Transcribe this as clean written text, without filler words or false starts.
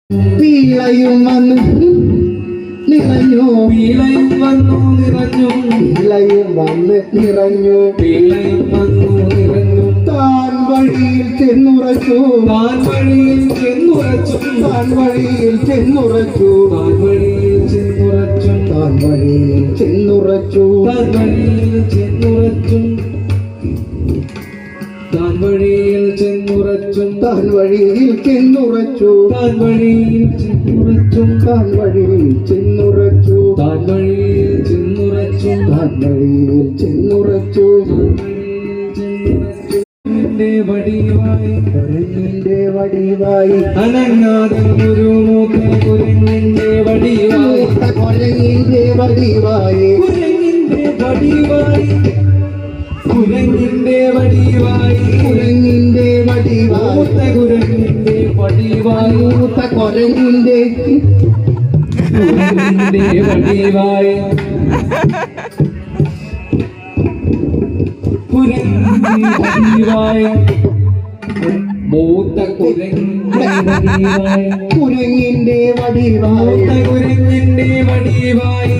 പീളയും വന്നു നിറഞ്ഞു, പീളയും വന്നു നിറഞ്ഞു, പീളയും വന്ന് നിറഞ്ഞു, പീളയും വന്നു നിറഞ്ഞു. താൻ വഴിയിൽ ചെന്നുറച്ചു, താൻ വഴിയിൽ ചെന്നുറച്ചു, താൻ വഴിയിൽ ചെന്നുറച്ചു, താൻ വഴിയിൽ ചെന്നുറച്ചു, താൻ വഴിയിൽ ചെന്നുറച്ചു, താൻ വഴിയിൽ ചെന്നുറച്ചു, താൻ വഴിയിൽ ചെന്നുറച്ചു, താൻ വഴിയിൽ ചെന്നുറച്ചു, താൻ വഴിയിൽ ചെന്നുറച്ചു, താൻ വഴിയിൽ ചെന്നുറച്ചു, താൻ വഴിയിൽ ചെന്നുറച്ചു, താൻ വഴിയിൽ ചെന്നുറച്ചു. നിന്റെ വടിവായി കുരങ്ങിന്റെ വടിവായി, അനങ്ങാതെ ഒരു മൂത്ത കുരങ്ങിന്റെ വടിവായി, കുരങ്ങിന്റെ വടിവായി, കുരങ്ങിന്റെ വടിവായി, കുരങ്ങിന്റെ വടിവായി, കുരങ്ങിന്റെ വടിവായി, മൂത്ത കുരങ്ങിന്റെ വടിവായി, മൂത്ത കുരങ്ങിന്റെ കുരങ്ങിന്റെ വടിവായി, കുരങ്ങിന്റെ വടിവായി, മൂത്ത കുരങ്ങിന്റെ വടിവായി, കുരങ്ങിന്റെ വടിവായി, മൂത്ത കുരങ്ങിന്റെ വടിവായി,